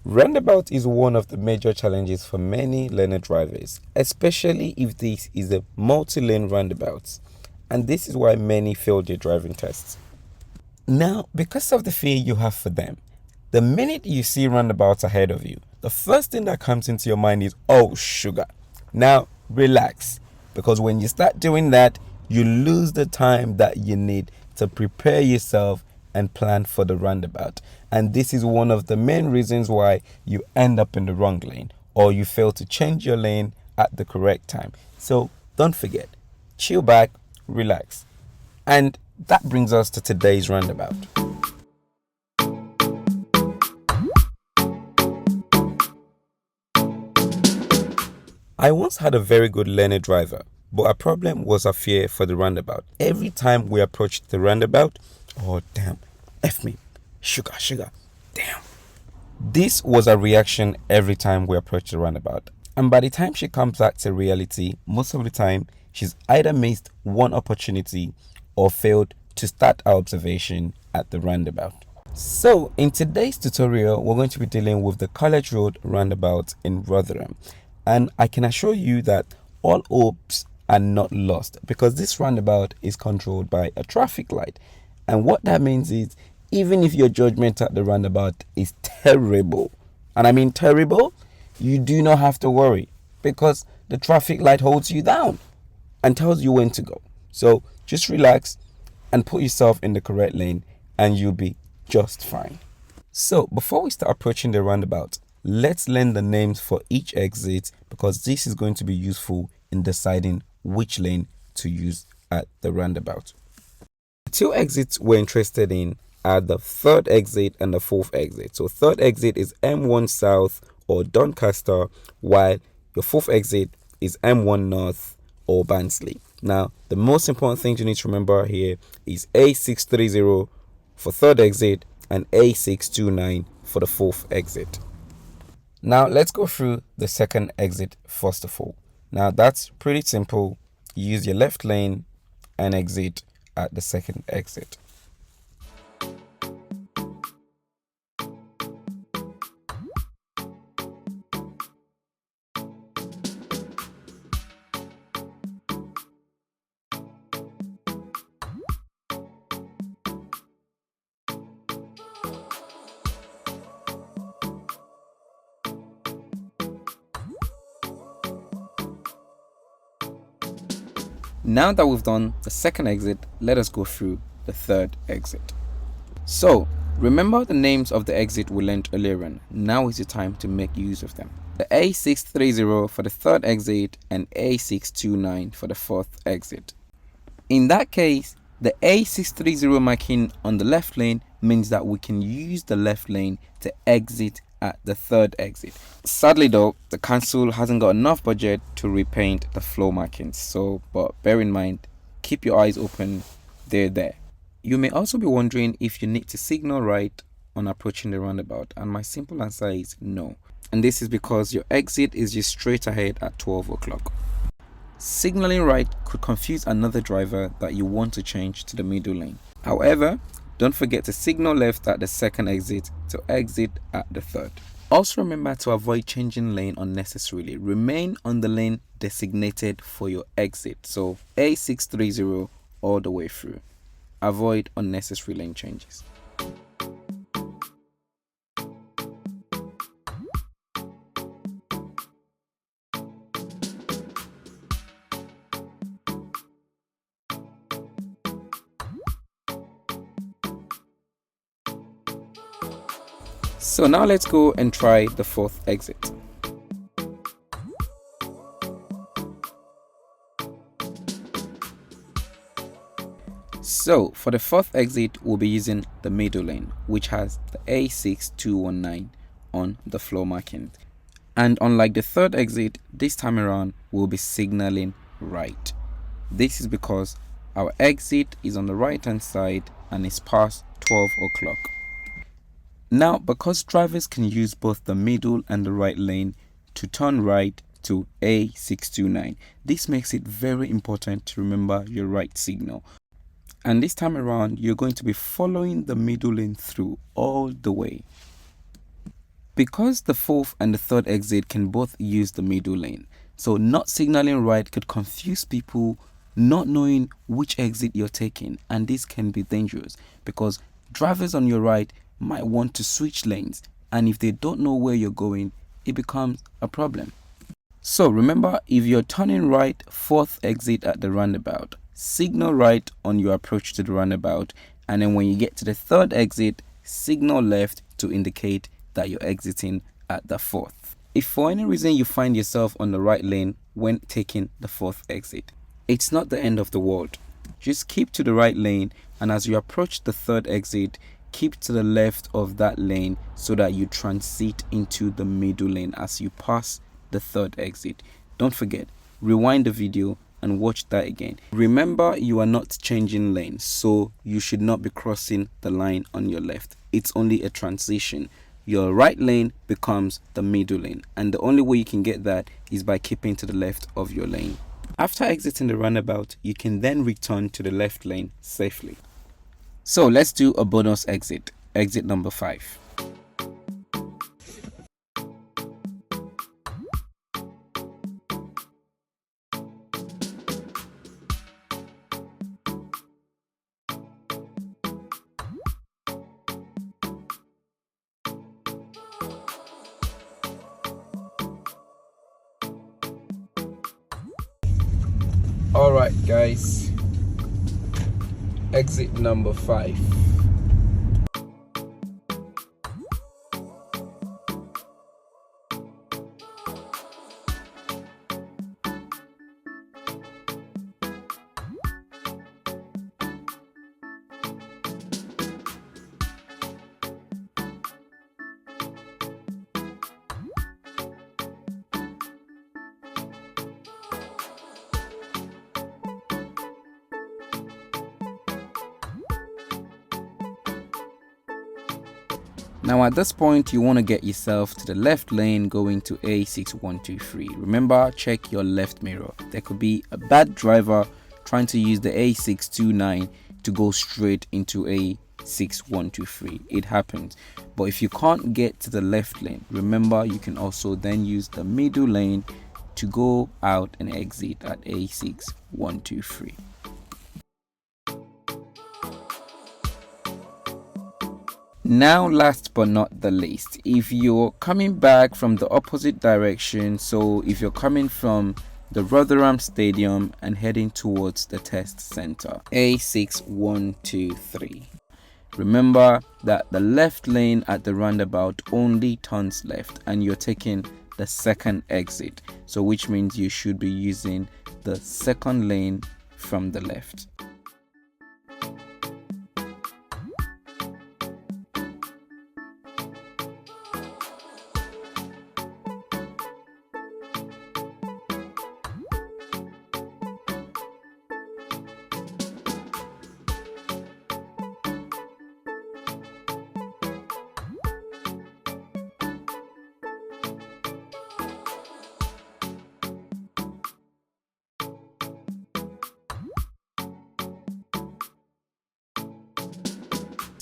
Roundabout is one of the major challenges for many learner drivers, especially if this is a multi-lane roundabout, and this is why many fail their driving tests. Now, because of the fear you have for them, the minute you see roundabouts ahead of you, the first thing that comes into your mind is, oh, sugar. Now, relax, because when you start doing that, you lose the time that you need to prepare yourself and plan for the roundabout. And this is one of the main reasons why you end up in the wrong lane or you fail to change your lane at the correct time. So don't forget, chill back, relax. And that brings us to today's roundabout. I once had a very good learner driver, but our problem was a fear for the roundabout. Every time we approached the roundabout, oh damn, F me, sugar, damn. This was a reaction every time we approached the roundabout. And by the time she comes back to reality, most of the time, she's either missed one opportunity or failed to start our observation at the roundabout. So, in today's tutorial, we're going to be dealing with the College Road roundabout in Rotherham. And I can assure you that all hopes are not lost because this roundabout is controlled by a traffic light. And what that means is, even if your judgment at the roundabout is terrible, and I mean terrible, you do not have to worry because the traffic light holds you down and tells you when to go. So just relax and put yourself in the correct lane and you'll be just fine. So before we start approaching the roundabout, let's learn the names for each exit because this is going to be useful in deciding which lane to use at the roundabout. The two exits we're interested in are the third exit and the fourth exit. So third exit is M1 South or Doncaster, while your fourth exit is M1 North or Barnsley. Now, the most important thing you need to remember here is A630 for third exit and A629 for the fourth exit. Now, let's go through the second exit first of all. Now, that's pretty simple. Use your left lane and exit at the second exit. Now that we've done the second exit, let us go through the third exit. So, remember the names of the exit we learned earlier on. Now is the time to make use of them. The A630 for the third exit and A629 for the fourth exit. In that case, the A630 marking on the left lane means that we can use the left lane to exit at the third exit. Sadly though, the council hasn't got enough budget to repaint the floor markings, so but bear in mind, keep your eyes open, they're there. You may also be wondering if you need to signal right on approaching the roundabout, and my simple answer is no. And this is because your exit is just straight ahead at 12 o'clock. Signaling right could confuse another driver that you want to change to the middle lane. However, don't forget to signal left at the second exit to exit at the third. Also remember to avoid changing lane unnecessarily. Remain on the lane designated for your exit. So A630 all the way through. Avoid unnecessary lane changes. So now let's go and try the fourth exit. So for the fourth exit, we'll be using the middle lane, which has the A6219 on the floor marking. And unlike the third exit, this time around, we'll be signaling right. This is because our exit is on the right hand side and it's past 12 o'clock. Now, because drivers can use both the middle and the right lane to turn right to A629, this makes it very important to remember your right signal. And this time around, you're going to be following the middle lane through all the way. Because the fourth and the third exit can both use the middle lane, so not signaling right could confuse people not knowing which exit you're taking, and this can be dangerous because drivers on your right might want to switch lanes, and if they don't know where you're going, it becomes a problem. So remember, if you're turning right, fourth exit at the roundabout, signal right on your approach to the roundabout, and then when you get to the third exit, signal left to indicate that you're exiting at the fourth. If for any reason you find yourself on the right lane when taking the fourth exit, it's not the end of the world. Just keep to the right lane, and as you approach the third exit, keep to the left of that lane so that you transit into the middle lane as you pass the third exit. Don't forget, rewind the video and watch that again. Remember, you are not changing lanes, so you should not be crossing the line on your left. It's only a transition. Your right lane becomes the middle lane, and the only way you can get that is by keeping to the left of your lane. After exiting the roundabout, you can then return to the left lane safely. So let's do a bonus exit, exit number 5. Alright guys, exit number 5. Now at this point, you want to get yourself to the left lane going to A6123. Remember, check your left mirror. There could be a bad driver trying to use the A629 to go straight into A6123. It happens. But if you can't get to the left lane, remember you can also then use the middle lane to go out and exit at A6123. Now last but not the least, if you're coming back from the opposite direction, so if you're coming from the Rotherham Stadium and heading towards the test center, A6123, remember that the left lane at the roundabout only turns left and you're taking the second exit, so which means you should be using the second lane from the left.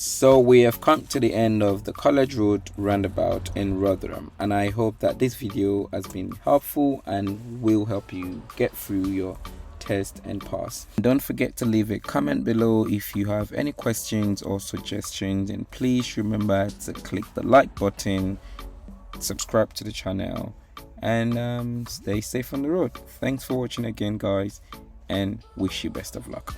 So we have come to the end of the College Road roundabout in Rotherham, and I hope that this video has been helpful and will help you get through your test and pass. Don't forget to leave a comment below if you have any questions or suggestions, and please remember to click the like button, subscribe to the channel, and stay safe on the road. Thanks for watching again guys, and wish you best of luck.